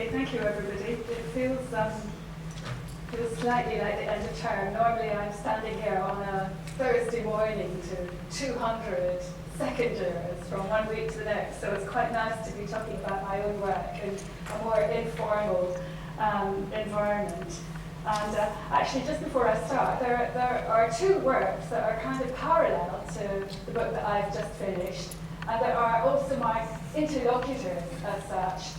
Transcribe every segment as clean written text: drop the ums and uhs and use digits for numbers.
Okay, thank you everybody. It feels slightly like the end of term. Normally I'm standing here on a Thursday morning to 200 second years from one week to the next, so it's quite nice to be talking about my own work in a more informal environment. And actually, just before I start, there are two works that are kind of parallel to the book that I've just finished, and that are also my interlocutors as such.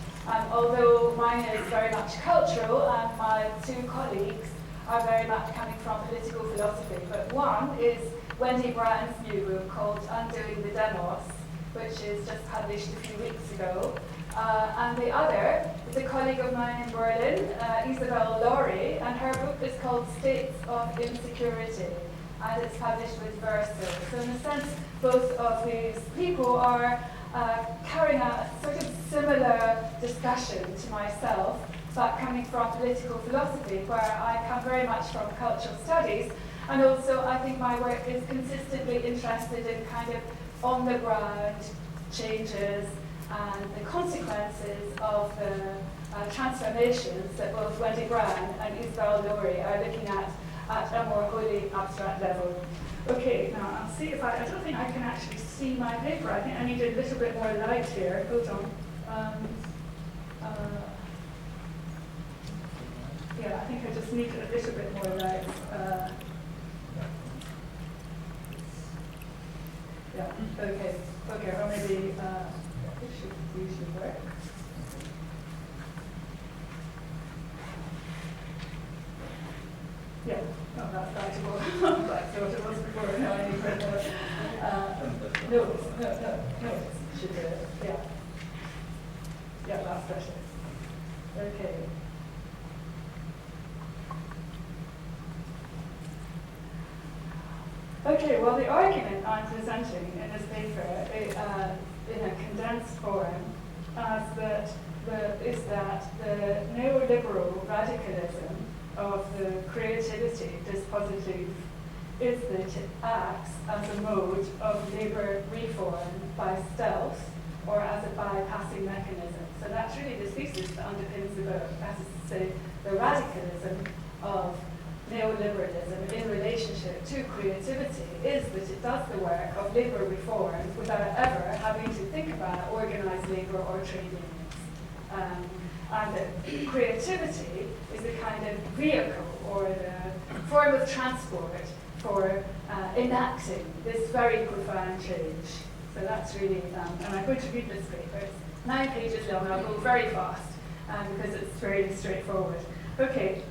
Although mine is very much cultural, and my two colleagues are very much coming from political philosophy. But one is Wendy Brown's new book called Undoing the Demos, which is just published a few weeks ago. And the other is a colleague of mine in Berlin, Isabel Laurie, and her book is called States of Insecurity, and it's published with Verso. So in a sense, both of these people are carrying out a sort of similar discussion to myself, but coming from political philosophy, where I come very much from cultural studies, and also I think my work is consistently interested in kind of on-the-ground changes and the consequences of the transformations that both Wendy Brown and Isabel Laurie are looking at a more wholly abstract level. Okay, now I'll see if I don't think I can actually see my paper. I think I need a little bit more light here. Hold on. Yeah, I think I just need a little bit more light. Yeah, okay, or maybe it should usually work. Yeah, no, that's writable. That's what it was before. No, I need a bit more. No, it should do it. Yeah. Yeah, that's better. Okay. Okay, well, the argument I'm presenting in this paper in a condensed form is that the neoliberal radicalism of the creativity dispositive is that it acts as a mode of labour reform by stealth or as a bypassing mechanism. So that's really the thesis that underpins the book, that is to say, the radicalism of neoliberalism in relationship to creativity is that it does the work of labour reform without ever having to think about organised labour or trade unions. And that creativity is a kind of vehicle or the form of transport for enacting this very profound change. So that's really, and I'm going to read this paper. It's 9 pages long, I'll go very fast because it's fairly straightforward. Okay,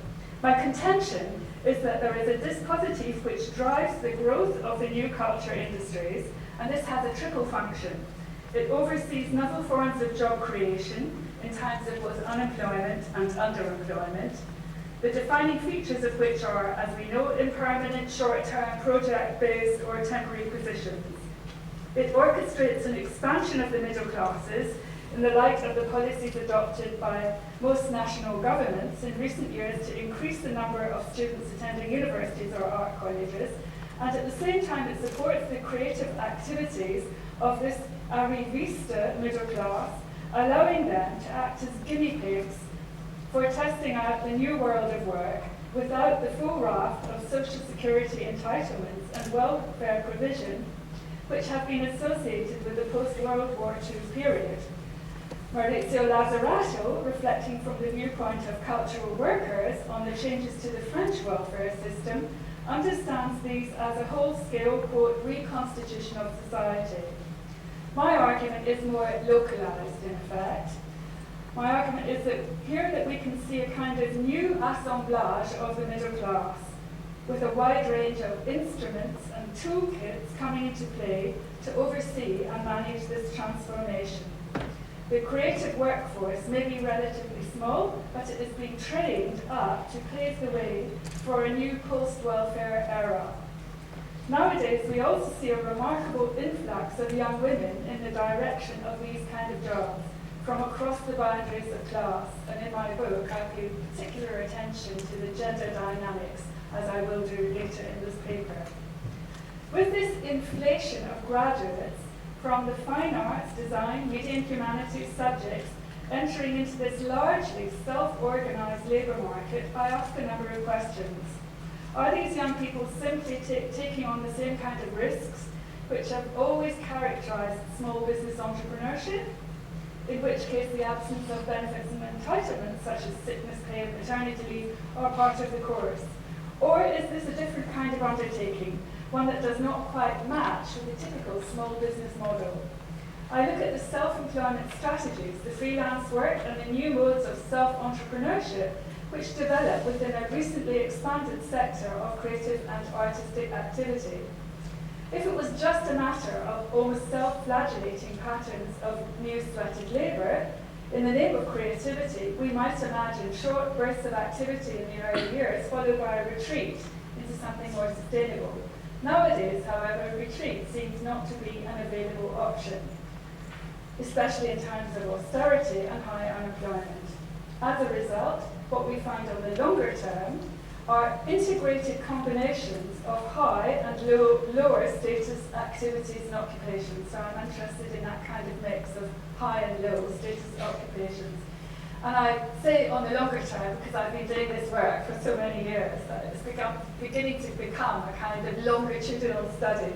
my contention is that there is a dispositive which drives the growth of the new culture industries, and this has a triple function. It oversees novel forms of job creation in times of both unemployment and underemployment, the defining features of which are, as we know, impermanent, short-term, project-based or temporary positions. It orchestrates an expansion of the middle classes in the light of the policies adopted by most national governments in recent years to increase the number of students attending universities or art colleges, and at the same time it supports the creative activities of this arrivista middle class, allowing them to act as guinea pigs for testing out the new world of work without the full raft of social security entitlements and welfare provision which have been associated with the post-World War II period. Maurizio Lazzarato, reflecting from the viewpoint of cultural workers on the changes to the French welfare system, understands these as a whole-scale, quote, reconstitution of society. My argument is more localized, in effect. My argument is that here that we can see a kind of new assemblage of the middle class, with a wide range of instruments and toolkits coming into play to oversee and manage this transformation. The creative workforce may be relatively small, but it is being trained up to pave the way for a new post-welfare era. Nowadays, we also see a remarkable influx of young women in the direction of these kind of jobs from across the boundaries of class. And in my book, I pay particular attention to the gender dynamics, as I will do later in this paper. With this inflation of graduates from the fine arts, design, media and humanities subjects entering into this largely self-organised labour market, I ask a number of questions. Are these young people simply taking on the same kind of risks which have always characterised small business entrepreneurship? In which case the absence of benefits and entitlements such as sickness pay and maternity leave are part of the course? Or is this a different kind of undertaking, one that does not quite match with the typical small business model? I look at the self-employment strategies, the freelance work and the new modes of self-entrepreneurship which develop within a recently expanded sector of creative and artistic activity. If it was just a matter of almost self-flagellating patterns of new sweated labour, in the name of creativity, we might imagine short bursts of activity in the early years, followed by a retreat into something more sustainable. Nowadays, however, retreat seems not to be an available option, especially in times of austerity and high unemployment. As a result, what we find on the longer term are integrated combinations of high and lower status activities and occupations. So I'm interested in that kind of mix of high and low status occupations. And I say on the longer term because I've been doing this work for so many years that it's beginning to become a kind of longitudinal study.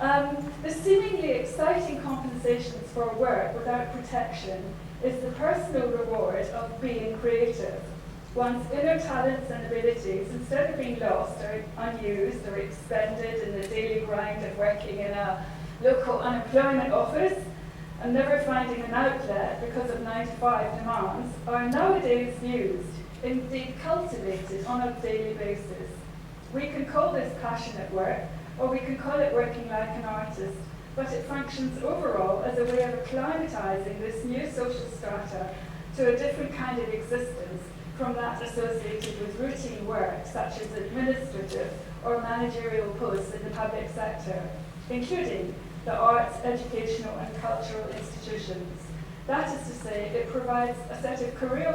The seemingly exciting compensations for work without protection is the personal reward of being creative. One's inner talents and abilities, instead of being lost or unused or expended in the daily grind of working in a local unemployment office and never finding an outlet because of 9-to-5 demands, are nowadays used, indeed cultivated, on a daily basis. We can call this passionate work, or we can call it working like an artist, but it functions overall as a way of acclimatizing this new social strata to a different kind of existence from that associated with routine work, such as administrative or managerial posts in the public sector, including the arts, educational and cultural institutions. That is to say, it provides a set of career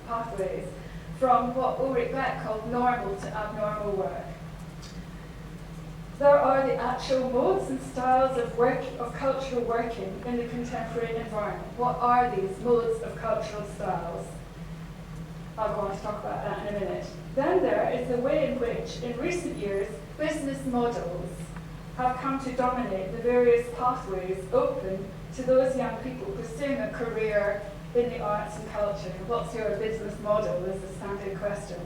pathways from what Ulrich Beck called normal to abnormal work. There are the actual modes and styles of cultural working in the contemporary environment. What are these modes of cultural styles? I'll go on to talk about that in a minute. Then there is the way in which, in recent years, business models have come to dominate the various pathways open to those young people pursuing a career in the arts and culture. What's your business model is the standard question.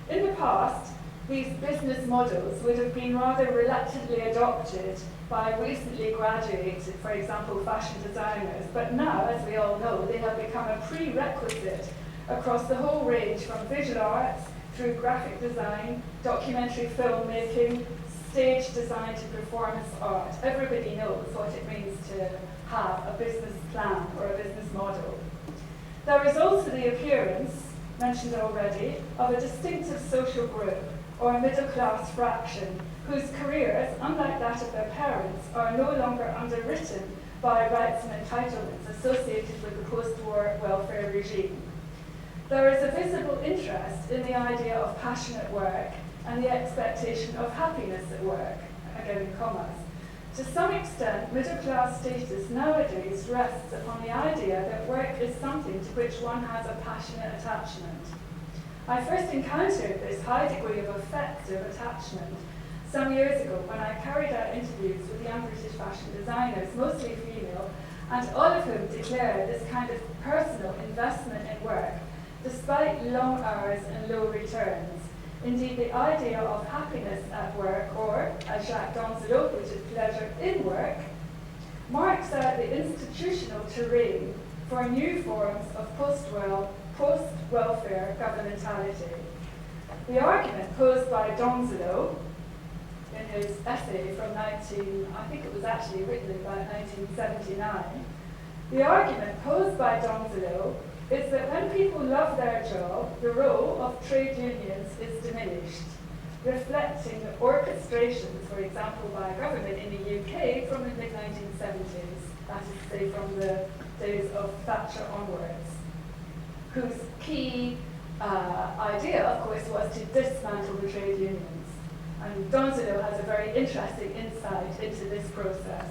In the past, these business models would have been rather reluctantly adopted by recently graduated, for example, fashion designers. But now, as we all know, they have become a prerequisite across the whole range from visual arts through graphic design, documentary filmmaking, stage design to performance art. Everybody knows what it means to have a business plan or a business model. There is also the appearance, mentioned already, of a distinctive social group or a middle-class fraction whose careers, unlike that of their parents, are no longer underwritten by rights and entitlements associated with the post-war welfare regime. There is a visible interest in the idea of passionate work and the expectation of happiness at work, again in commas. To some extent, middle-class status nowadays rests upon the idea that work is something to which one has a passionate attachment. I first encountered this high degree of affective attachment some years ago when I carried out interviews with young British fashion designers, mostly female, and all of whom declared this kind of personal investment in work, despite long hours and low returns. Indeed, the idea of happiness at work, or, as Jacques Donzelot put it, pleasure in work, marks out the institutional terrain for new forms of post-welfare governmentality. The argument posed by Donzelot in his essay from I think it was actually written in about 1979, the argument posed by Donzelot is that when people love their job, the role of trade unions is diminished, reflecting the orchestrations, for example, by government in the UK from the mid-1970s, that is to say from the days of Thatcher onwards, whose key idea, of course, was to dismantle the trade unions. And Donzelot has a very interesting insight into this process.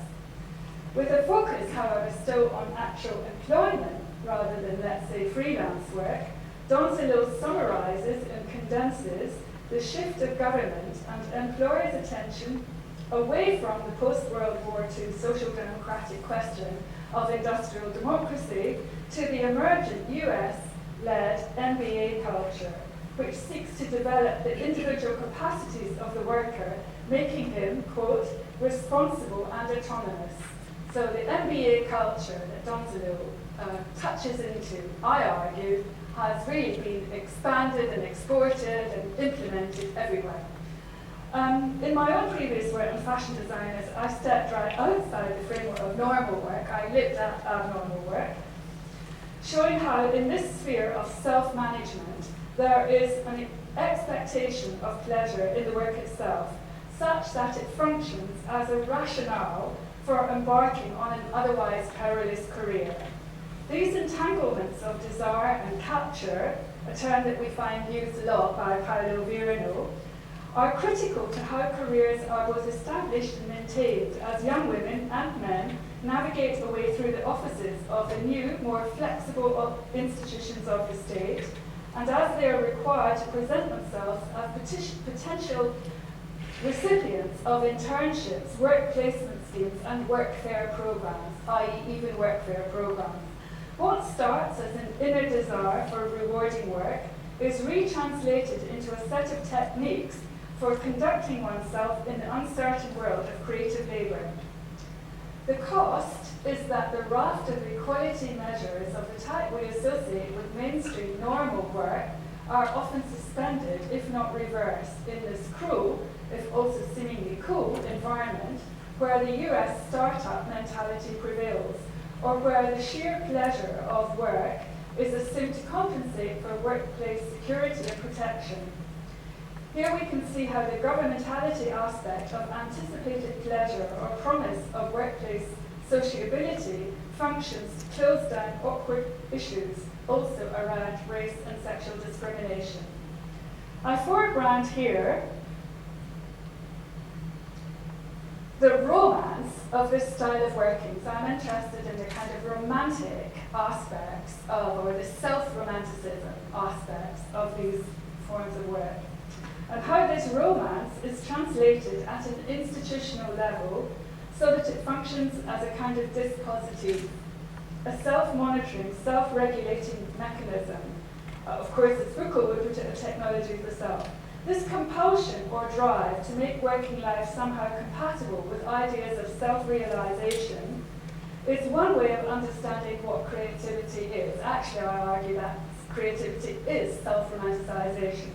With a focus, however, still on actual employment, rather than, let's say, freelance work, Donzelot summarizes and condenses the shift of government and employers' attention away from the post-World War II social democratic question of industrial democracy to the emergent US-led MBA culture, which seeks to develop the individual capacities of the worker, making him, quote, responsible and autonomous. So the MBA culture that Donzelot touches into, I argue, has really been expanded and exported and implemented everywhere. In my own previous work on fashion designers, I stepped right outside the framework of normal work. I looked at abnormal work, showing how in this sphere of self-management, there is an expectation of pleasure in the work itself, such that it functions as a rationale for embarking on an otherwise perilous career. These entanglements of desire and capture, a term that we find used a lot by Paolo Virano, are critical to how careers are both established and maintained as young women and men navigate a way through the offices of the new, more flexible institutions of the state, and as they are required to present themselves as potential recipients of internships, work placement schemes, and workfare programs, i.e. even workfare programs. What starts as an inner desire for rewarding work is retranslated into a set of techniques for conducting oneself in the uncertain world of creative labour. The cost is that the raft of equality measures of the type we associate with mainstream normal work are often suspended, if not reversed, in this cruel, if also seemingly cool, environment where the US startup mentality prevails, or where the sheer pleasure of work is assumed to compensate for workplace security and protection. Here we can see how the governmentality aspect of anticipated pleasure or promise of workplace sociability functions to close down awkward issues also around race and sexual discrimination. I foreground here the romance of this style of working. So I'm interested in the kind of romantic aspects of, or the self-romanticism aspects of these forms of work, and how this romance is translated at an institutional level so that it functions as a kind of dispositive, a self-monitoring, self-regulating mechanism. Of course, as Foucault would put it, a technology of the self. This compulsion or drive to make working life somehow compatible with ideas of self-realization is one way of understanding what creativity is. Actually, I argue that creativity is self-romanticization.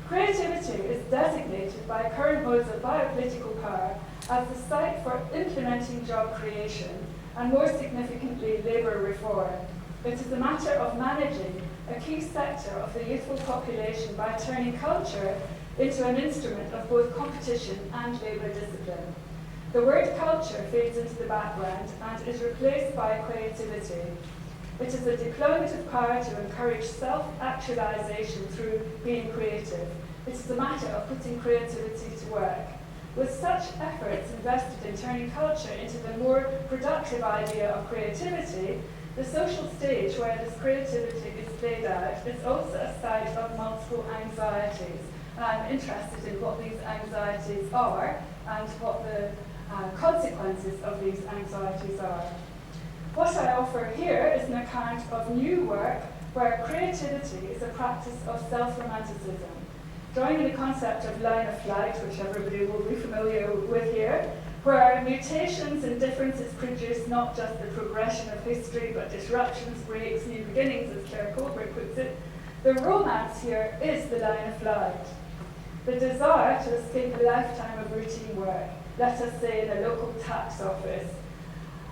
Creativity is designated by current modes of biopolitical power as the site for implementing job creation and, more significantly, labour reform. It is a matter of managing a key sector of the youthful population by turning culture into an instrument of both competition and labour discipline. The word culture fades into the background and is replaced by creativity. It is a deployment of power to encourage self-actualization through being creative. It is a matter of putting creativity to work. With such efforts invested in turning culture into the more productive idea of creativity, the social stage where this creativity is played out is also a site of multiple anxieties. And I'm interested in what these anxieties are and what the consequences of these anxieties are. What I offer here is an account of new work where creativity is a practice of self-romanticism. Drawing in the concept of line of flight, which everybody will be familiar with here, where mutations and differences produce not just the progression of history, but disruptions, breaks, new beginnings, as Claire Colbert puts it. The romance here is the line of flight. The desire to escape a lifetime of routine work, let us say in a local tax office,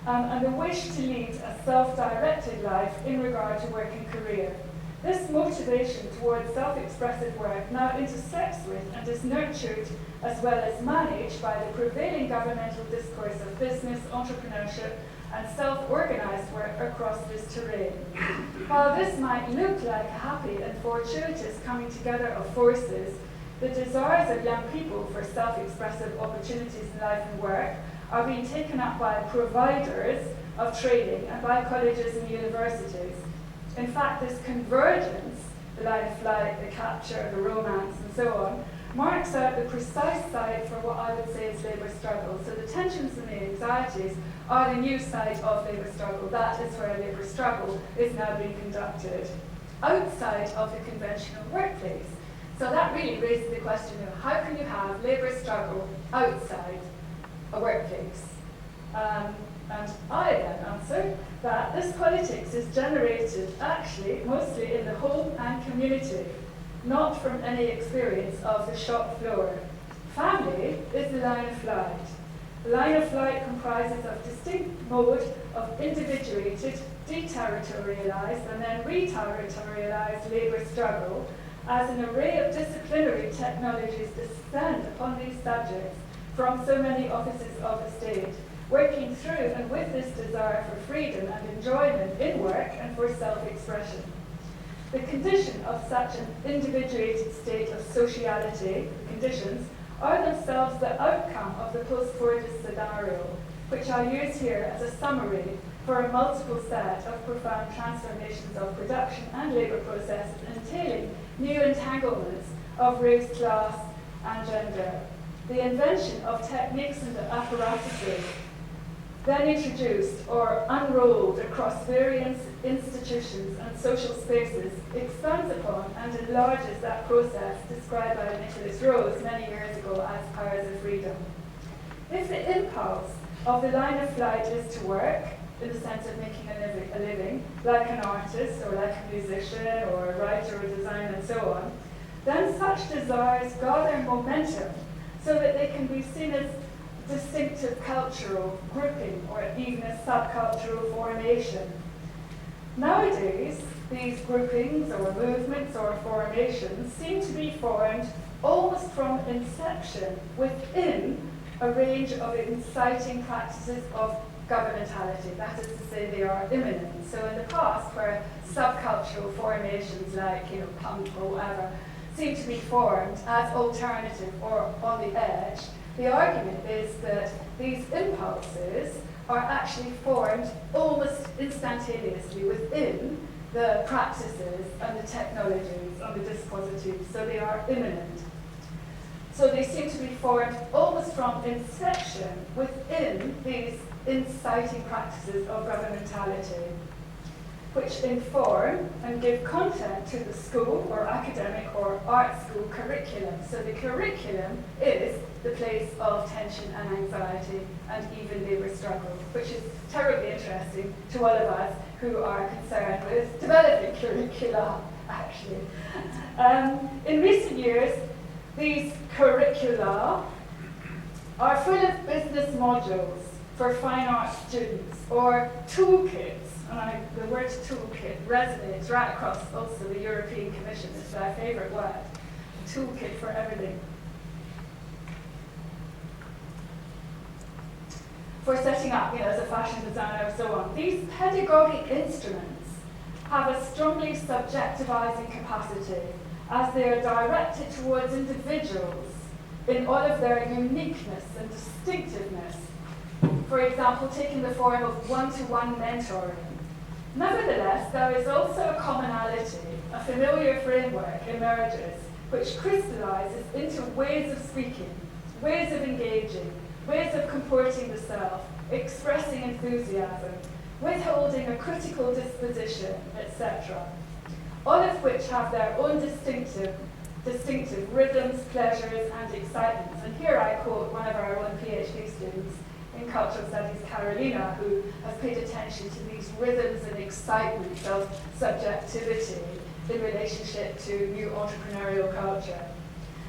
and the wish to lead a self-directed life in regard to work and career. This motivation towards self-expressive work now intersects with and is nurtured as well as managed by the prevailing governmental discourse of business, entrepreneurship, and self-organized work across this terrain. While this might look like a happy and fortuitous coming together of forces, the desires of young people for self-expressive opportunities in life and work are being taken up by providers of training and by colleges and universities. In fact, this convergence, the line of flight, the capture, the romance, and so on, marks out the precise site for what I would say is labour struggle. So the tensions and the anxieties are the new site of labour struggle. That is where labour struggle is now being conducted, outside of the conventional workplace. So that really raises the question of how can you have labour struggle outside a workplace? And I then answer that this politics is generated actually mostly in the home and community, not from any experience of the shop floor. Family is the line of flight. The line of flight comprises of distinct mode of individuated, deterritorialised, and then reterritorialised labour struggle, as an array of disciplinary technologies descend upon these subjects from so many offices of the state, working through and with this desire for freedom and enjoyment in work and for self-expression. The condition of such an individuated state of sociality, conditions, are themselves the outcome of the post-Fordist scenario, which I use here as a summary for a multiple set of profound transformations of production and labour processes entailing new entanglements of race, class, and gender. The invention of techniques and apparatuses then introduced or unrolled across various institutions and social spaces expands upon and enlarges that process described by Nicholas Rose many years ago as powers of freedom. If the impulse of the line of flight is to work, in the sense of making a living, like an artist or like a musician or a writer or designer and so on, then such desires gather momentum so that they can be seen as distinctive cultural grouping or even a subcultural formation. Nowadays, these groupings or movements or formations seem to be formed almost from inception within a range of inciting practices of governmentality. That is to say, they are imminent. So in the past, where subcultural formations like punk or whatever seem to be formed as alternative or on the edge, the argument is that these impulses are actually formed almost instantaneously within the practices and the technologies and the dispositives, so they are imminent. So they seem to be formed almost from inception within these inciting practices of governmentality, which inform and give content to the school or academic or art school curriculum. So the curriculum is the place of tension and anxiety and even labour struggle, which is terribly interesting to all of us who are concerned with developing curricula, actually. In recent years, these curricula are full of business modules for fine arts students, or toolkits. And the word toolkit resonates right across also the European Commission. It's my favourite word. Toolkit for everything. For setting up, as a fashion designer and so on. These pedagogic instruments have a strongly subjectivizing capacity as they are directed towards individuals in all of their uniqueness and distinctiveness. For example, taking the form of one-to-one mentoring. Nevertheless, there is also a commonality, a familiar framework emerges, which crystallizes into ways of speaking, ways of engaging, ways of comporting the self, expressing enthusiasm, withholding a critical disposition, etc. All of which have their own distinctive rhythms, pleasures, and excitements. And here I quote one of our own PhD students in Cultural Studies, Carolina, who has paid attention to these rhythms and excitements of subjectivity in relationship to new entrepreneurial culture.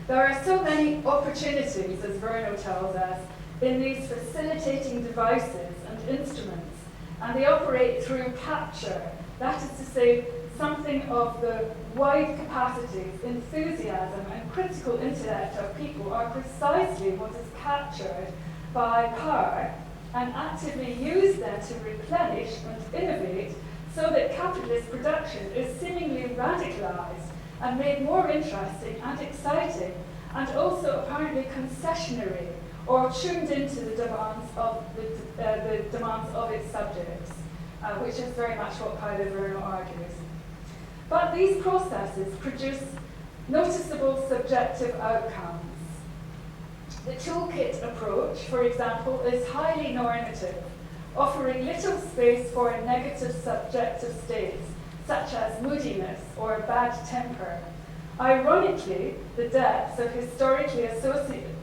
There are so many opportunities, as Verno tells us, in these facilitating devices and instruments, and they operate through capture. That is to say, something of the wide capacities, enthusiasm, and critical intellect of people are precisely what is captured by power and actively used then to replenish and innovate so that capitalist production is seemingly radicalized and made more interesting and exciting and also apparently concessionary or tuned into the demands of its subjects, which is very much what Paulo Verno argues. But these processes produce noticeable subjective outcomes. The Toolkit approach, for example, is highly normative, offering little space for negative subjective states, such as moodiness or bad temper. Ironically, the depths of historically associated.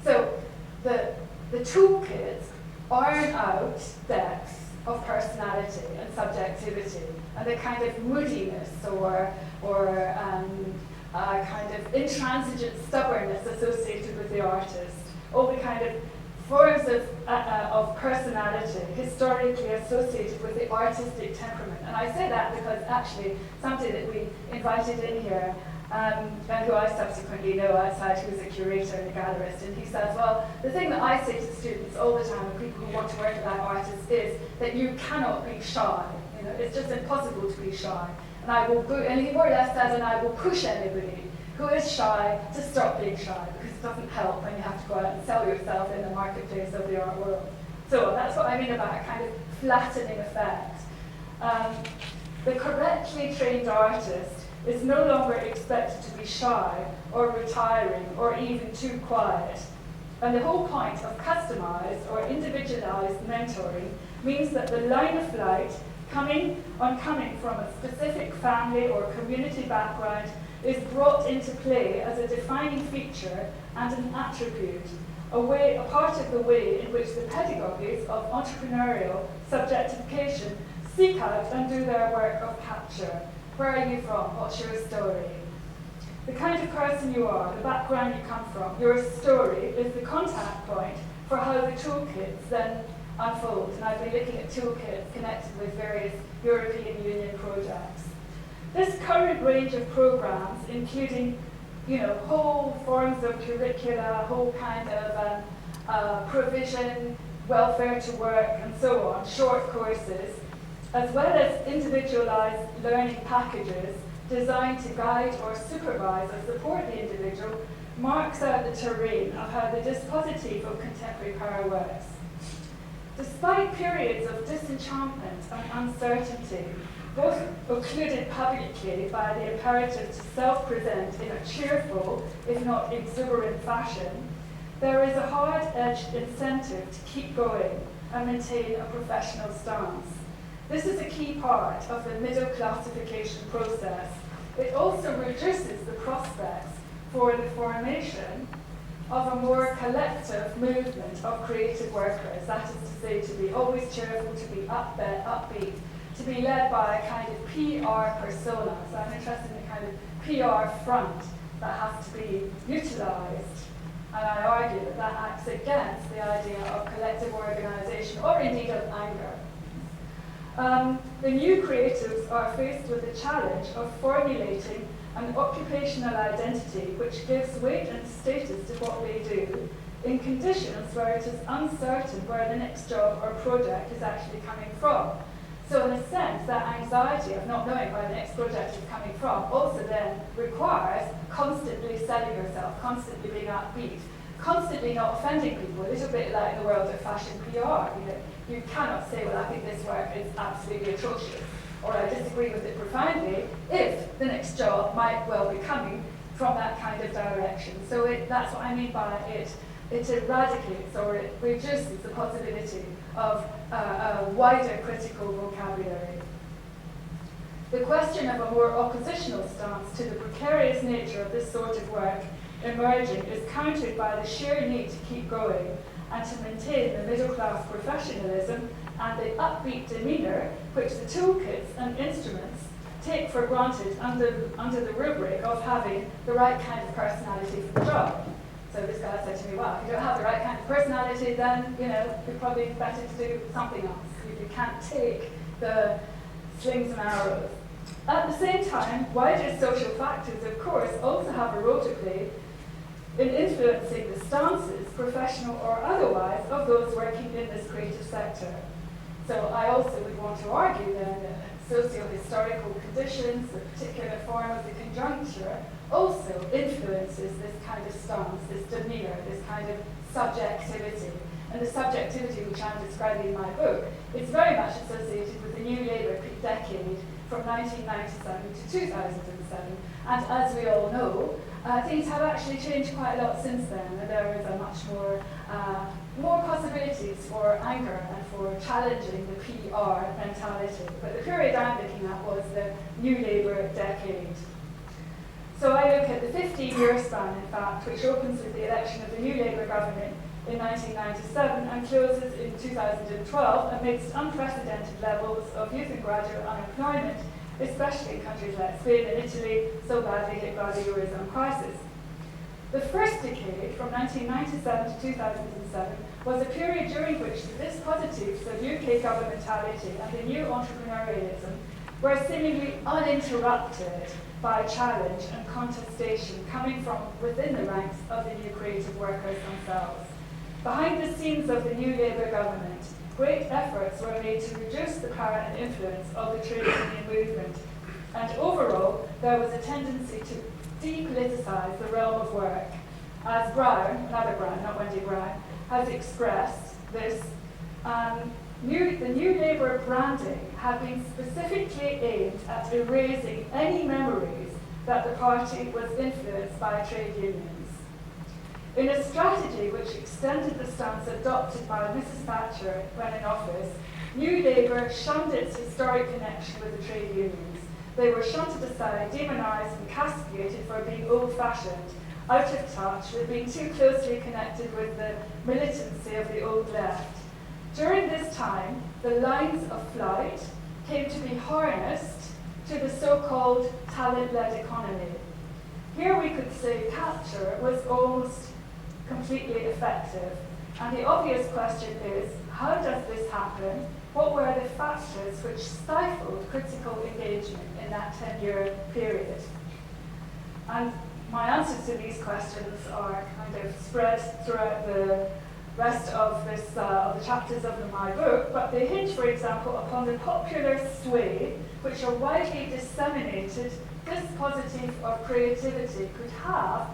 So the toolkits iron out depths of personality and subjectivity, and the kind of moodiness or kind of intransigent stubbornness associated with the artist, all the kind of forms of personality historically associated with the artistic temperament. And I say that because actually somebody that we invited in here, and who I subsequently know outside, who's a curator and a gallerist, and he says, well, the thing that I say to students all the time, and people who want to work with that artist, is that you cannot be shy. You know, it's just impossible to be shy. And I will, and he more or less says, and I will push anybody who is shy to stop being shy, because it doesn't help when you have to go out and sell yourself in the marketplace of the art world. So that's what I mean about a kind of flattening effect. The correctly trained artist is no longer expected to be shy or retiring or even too quiet. And the whole point of customized or individualized mentoring means that the line of flight coming from a specific family or community background is brought into play as a defining feature and an attribute, a part of the way in which the pedagogies of entrepreneurial subjectification seek out and do their work of capture. Where are you from? What's your story? The kind of person you are, the background you come from, your story is the contact point for how the toolkits then unfold. And I've been looking at toolkits connected with various European Union projects. This current range of programs, including whole forms of curricula, whole kind of provision, welfare to work, and so on, short courses, as well as individualized learning packages designed to guide or supervise or support the individual, marks out the terrain of how the dispositive of contemporary power works. Despite periods of disenchantment and uncertainty, both occluded publicly by the imperative to self-present in a cheerful, if not exuberant fashion, there is a hard-edged incentive to keep going and maintain a professional stance. This is a key part of the middle classification process. It also reduces the prospects for the formation of a more collective movement of creative workers, that is to say, to be always cheerful, to be upbeat, to be led by a kind of PR persona. So I'm interested in the kind of PR front that has to be utilized. And I argue that that acts against the idea of collective organization, or indeed of anger. The new creatives are faced with the challenge of formulating an occupational identity which gives weight and status to what they do in conditions where it is uncertain where the next job or project is actually coming from. So in a sense, that anxiety of not knowing where the next project is coming from also then requires constantly selling yourself, constantly being upbeat, constantly not offending people, a little bit like in the world of fashion PR. You cannot say, well, I think this work is absolutely atrocious, or I disagree with it profoundly, if the next job might well be coming from that kind of direction. So that's what I mean by it eradicates or it reduces the possibility of a wider critical vocabulary. The question of a more oppositional stance to the precarious nature of this sort of work emerging is countered by the sheer need to keep going and to maintain the middle-class professionalism and the upbeat demeanour which the toolkits and instruments take for granted under the rubric of having the right kind of personality for the job. So this guy said to me, well, if you don't have the right kind of personality, then, it's probably better to do something else. You can't take the slings and arrows. At the same time, wider social factors, of course, also have a role to play in influencing the stances, professional or otherwise, of those working in this creative sector. So I also would want to argue then that socio-historical conditions, the particular form of the conjuncture, also influences this kind of stance, this demeanour, this kind of subjectivity. And the subjectivity which I'm describing in my book is very much associated with the New Labour decade from 1997 to 2007. And as we all know, things have actually changed quite a lot since then, and there is a much more possibilities for anger and for challenging the PR mentality. But the period I'm looking at was the New Labour decade. So I look at the 15-year span, in fact, which opens with the election of the New Labour government in 1997 and closes in 2012 amidst unprecedented levels of youth and graduate unemployment, especially in countries like Spain and Italy, so badly hit by the Eurozone crisis. The first decade, from 1997 to 2007, was a period during which the dispositives of UK governmentality and the new entrepreneurialism were seemingly uninterrupted by challenge and contestation coming from within the ranks of the new creative workers themselves. Behind the scenes of the New Labour government, great efforts were made to reduce the power and influence of the trade union movement, and overall there was a tendency to depoliticise the realm of work. As Brown, another Brown, not Wendy Brown, has expressed this, the New Labour branding had been specifically aimed at erasing any memories that the party was influenced by trade unions. In a strategy which extended the stance adopted by Mrs. Thatcher when in office, New Labour shunned its historic connection with the trade unions. They were shunted aside, demonised and castigated for being old-fashioned, out of touch, with being too closely connected with the militancy of the old left. During this time, the lines of flight came to be harnessed to the so-called talent-led economy. Here we could say Thatcher was almost completely effective. And the obvious question is, how does this happen? What were the factors which stifled critical engagement in that 10-year period? And my answers to these questions are kind of spread throughout the rest of the chapters of my book, but they hinge, for example, upon the popular sway which a widely disseminated dispositive of creativity could have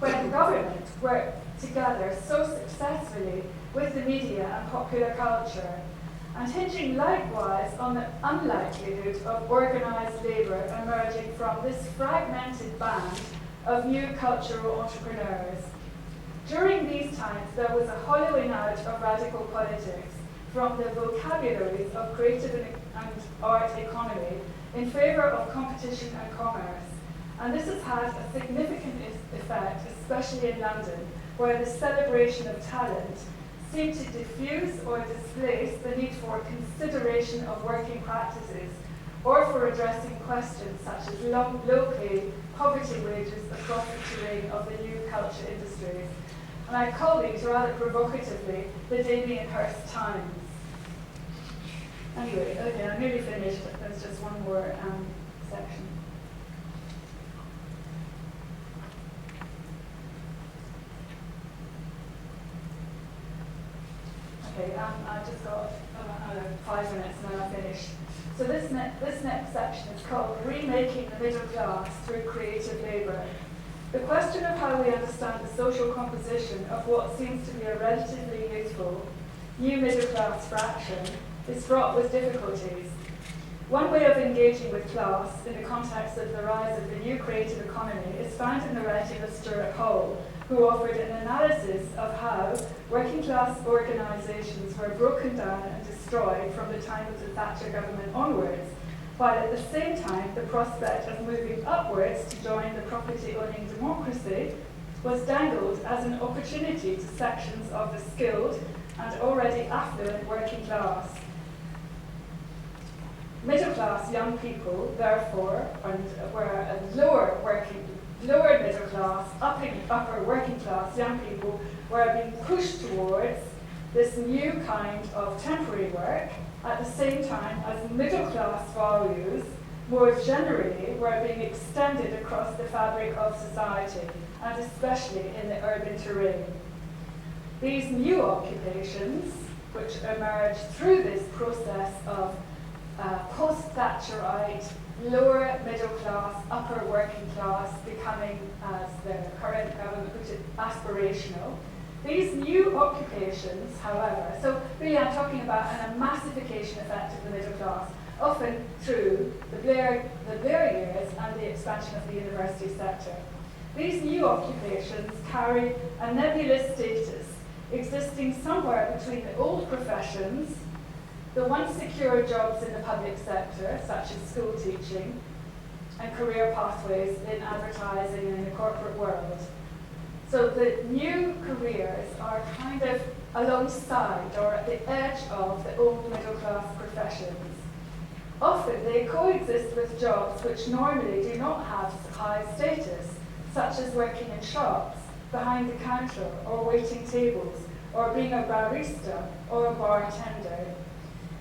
when government worked together so successfully with the media and popular culture, and hinging likewise on the unlikelihood of organised labour emerging from this fragmented band of new cultural entrepreneurs. During these times, there was a hollowing out of radical politics from the vocabularies of creative and art economy in favour of competition and commerce. And this has had a significant effect, especially in London, where the celebration of talent seemed to diffuse or displace the need for consideration of working practices or for addressing questions such as low-pay, poverty wages across the terrain of the new culture industries. And I call these, rather provocatively, the Damien Hirst times. Anyway, okay, I'm nearly finished. There's just one more section. Okay, I've just got 5 minutes and then I'll finish. So this next section is called Remaking the Middle Class Through Creative Labour. The question of how we understand the social composition of what seems to be a relatively youthful new middle class fraction is fraught with difficulties. One way of engaging with class in the context of the rise of the new creative economy is found in the writing of Stuart Hall, who offered an analysis of how working class organisations were broken down and destroyed from the time of the Thatcher government onwards, while at the same time the prospect of moving upwards to join the property-owning democracy was dangled as an opportunity to sections of the skilled and already affluent working class. Middle-class young people, therefore, were lower middle class, upper working class young people were being pushed towards this new kind of temporary work, at the same time as middle class values more generally were being extended across the fabric of society, and especially in the urban terrain. These new occupations, which emerged through this process of post-Thatcherite, lower middle class, upper working class becoming, as the current government puts it, aspirational, These new occupations, however, so really I'm talking about an emancipication effect of the middle class, often through the Blair years and the expansion of the university sector. These new occupations carry a nebulous status, existing somewhere between the old professions, the once secure jobs in the public sector, such as school teaching, and career pathways in advertising and in the corporate world. So the new careers are kind of alongside or at the edge of the old middle class professions. Often they coexist with jobs which normally do not have high status, such as working in shops, behind the counter, or waiting tables, or being a barista or a bartender.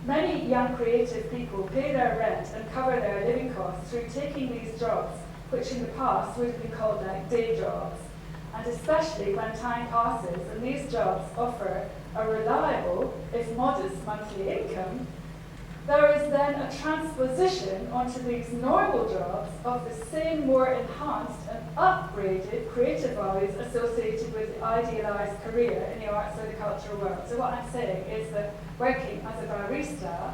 Many young creative people pay their rent and cover their living costs through taking these jobs, which in the past would have been called like day jobs. And especially when time passes and these jobs offer a reliable, if modest, monthly income, there is then a transposition onto these normal jobs of the same more enhanced and upgraded creative values associated with the idealized career in the arts or the cultural world. So what I'm saying is that working as a barista,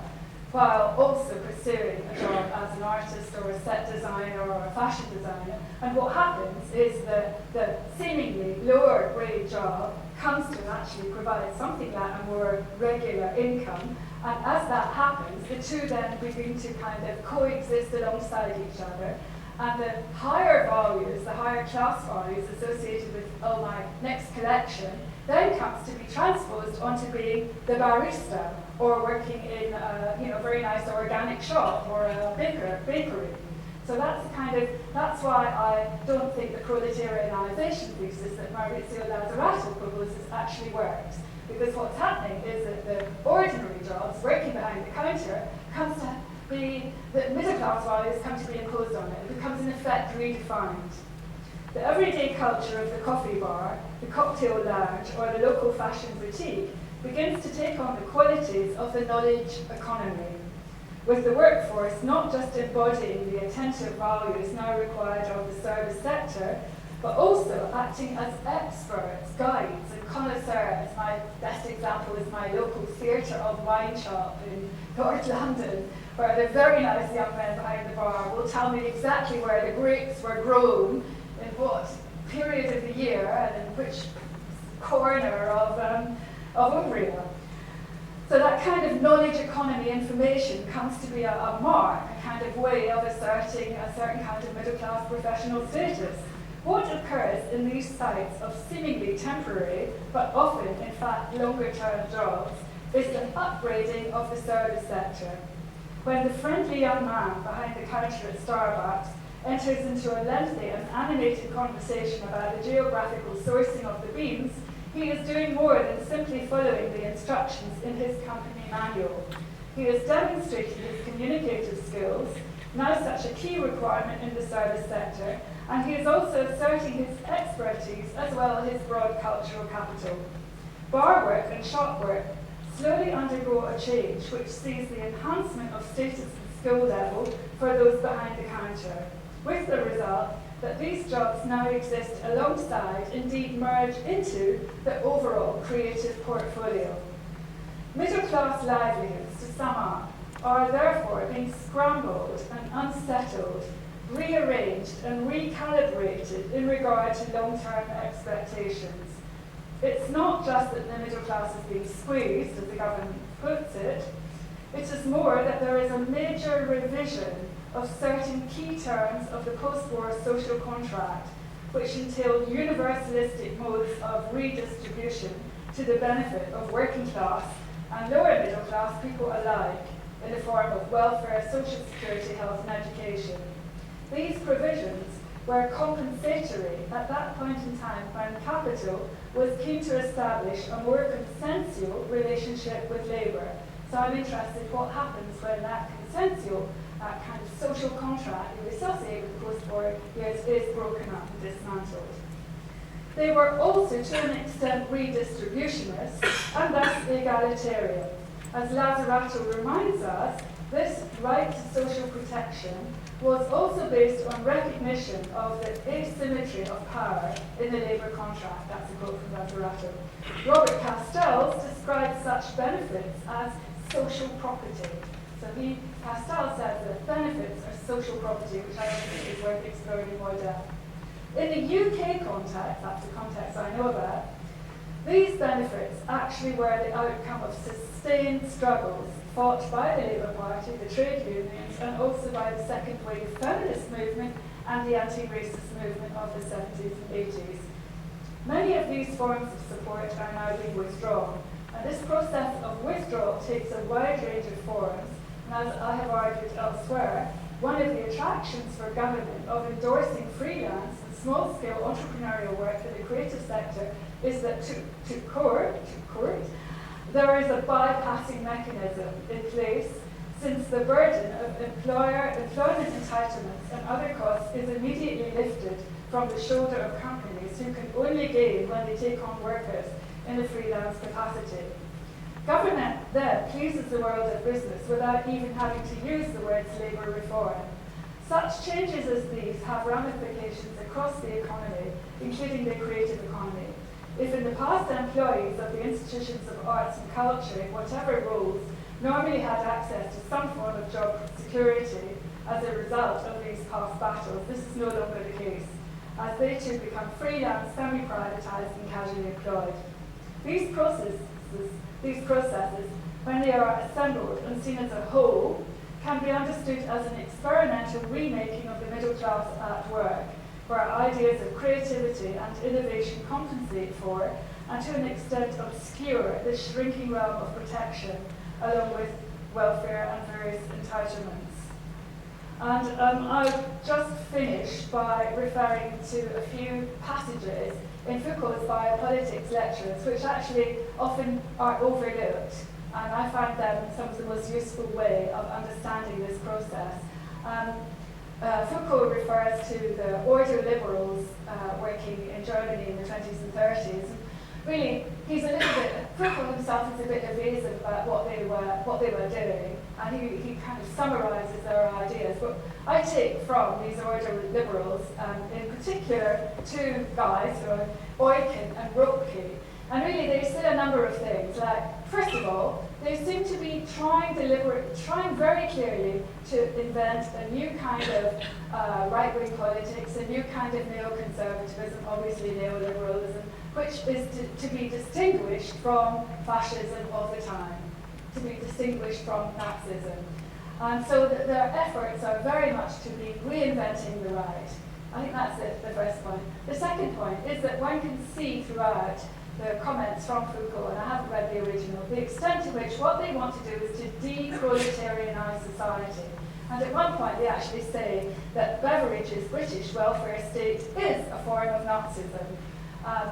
while also pursuing a job as an artist or a set designer or a fashion designer, and what happens is that the seemingly lower grade job comes to actually provide something like a more regular income. And as that happens, the two then begin to kind of coexist alongside each other. And the higher values, the higher class values associated with, oh, my next collection, then comes to be transposed onto being the barista or working in a very nice organic shop or a bakery. So that's why I don't think the proletarianization thesis that Maurizio Lazzarato proposes actually works. Because what's happening is that the ordinary jobs, working behind the counter, comes to be, the middle class values come to be imposed on it. It becomes in effect redefined. The everyday culture of the coffee bar, the cocktail lounge, or the local fashion boutique begins to take on the qualities of the knowledge economy, with the workforce not just embodying the attentive values now required of the service sector, but also acting as experts, guides, and connoisseurs. My best example is my local theatre of wine shop in North London, where the very nice young men behind the bar will tell me exactly where the grapes were grown, in what period of the year, and in which corner of Umbria. So that kind of knowledge economy information comes to be a mark, a kind of way of asserting a certain kind of middle class professional status. What occurs in these sites of seemingly temporary, but often, in fact, longer-term jobs, is the upgrading of the service sector. When the friendly young man behind the counter at Starbucks enters into a lengthy and animated conversation about the geographical sourcing of the beans, he is doing more than simply following the instructions in his company manual. He is demonstrating his communicative skills, now such a key requirement in the service sector, and he is also asserting his expertise as well as his broad cultural capital. Bar work and shop work slowly undergo a change which sees the enhancement of status and skill level for those behind the counter, with the result that these jobs now exist alongside, indeed merge into, the overall creative portfolio. Middle class livelihoods, to sum up, are therefore being scrambled and unsettled, rearranged and recalibrated in regard to long-term expectations. It's not just that the middle class is being squeezed, as the government puts it. It is more that there is a major revision of certain key terms of the post-war social contract, which entailed universalistic modes of redistribution to the benefit of working class and lower middle class people alike in the form of welfare, social security, health and education. These provisions were compensatory at that point in time when capital was keen to establish a more consensual relationship with labour. So I'm interested what happens when that consensual kind of social contract that we associate with the post-war years is broken up and dismantled. They were also, to an extent, redistributionist and thus egalitarian. As Lazzarato reminds us, This right to social protection was also based on recognition of the asymmetry of power in the labour contract. That's a quote from Lazzarato. Robert Castells described such benefits as social property. So Castells says that benefits are social property, which I think is worth exploring in more depth. In the UK context, that's the context I know about, these benefits actually were the outcome of sustained struggles fought by the Labour Party, the trade unions, and also by the second wave feminist movement and the anti-racist movement of the 70s and 80s. Many of these forms of support are now being withdrawn, and this process of withdrawal takes a wide range of forms, and as I have argued elsewhere, one of the attractions for government of endorsing freelance and small-scale entrepreneurial work in the creative sector is that to court, there is a bypassing mechanism in place since the burden of employment entitlements and other costs is immediately lifted from the shoulder of companies who can only gain when they take on workers in a freelance capacity. Government then pleases the world of business without even having to use the words labour reform. Such changes as these have ramifications across the economy, including the creative economy. If in the past employees of the institutions of arts and culture, in whatever roles, normally had access to some form of job security as a result of these past battles, this is no longer the case, as they too become freelance, semi-privatised and casually employed. These processes, when they are assembled and seen as a whole, can be understood as an experimental remaking of the middle class at work, where ideas of creativity and innovation compensate for, and to an extent obscure, the shrinking realm of protection, along with welfare and various entitlements. And I'll just finish by referring to a few passages in Foucault's biopolitics lectures, which actually often are overlooked, and I find them some of the most useful way of understanding this process. Foucault refers to the order liberals working in Germany in the 20s and 30s. Really, Foucault himself is a bit evasive about what they were doing, and he kind of summarises their ideas. But I take from these order liberals, in particular, two guys who are Eucken and Rotke, and really they say a number of things. Like, first of all, they seem to be trying very clearly to invent a new kind of right-wing politics, a new kind of neoconservatism, obviously neoliberalism, which is to be distinguished from fascism of the time, to be distinguished from Nazism. And so their efforts are very much to be reinventing the right. I think that's the first point. The second point is that one can see throughout the comments from Foucault, and I haven't read the original, the extent to which what they want to do is to de-proletarianize society. And at one point they actually say that Beveridge's British welfare state is a form of Nazism,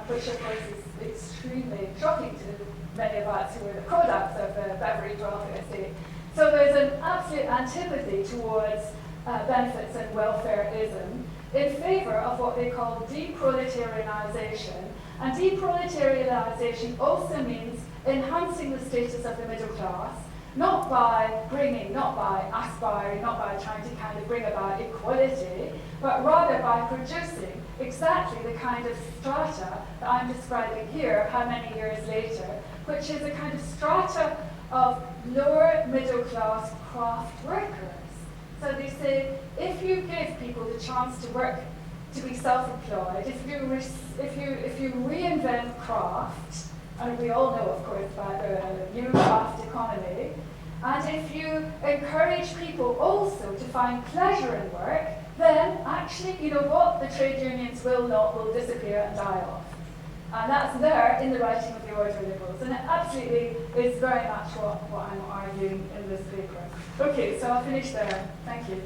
which of course is extremely shocking to many of us who are the products of the Beveridge welfare state. So there's an absolute antipathy towards benefits and welfareism in favour of what they call de-proletarianization. And deproletarianization also means enhancing the status of the middle class, not by aspiring, not by trying to kind of bring about equality, but rather by producing exactly the kind of strata that I'm describing here, how many years later, which is a kind of strata of lower middle class craft workers. So they say, if you give people the chance to work, to be self-employed, if you reinvent craft, and we all know, of course, about the new craft economy, and if you encourage people also to find pleasure in work, then actually, you know what, the trade unions will disappear and die off. And that's there in the writing of the order liberals, and it absolutely is very much what I'm arguing in this paper. Okay, so I'll finish there. Thank you.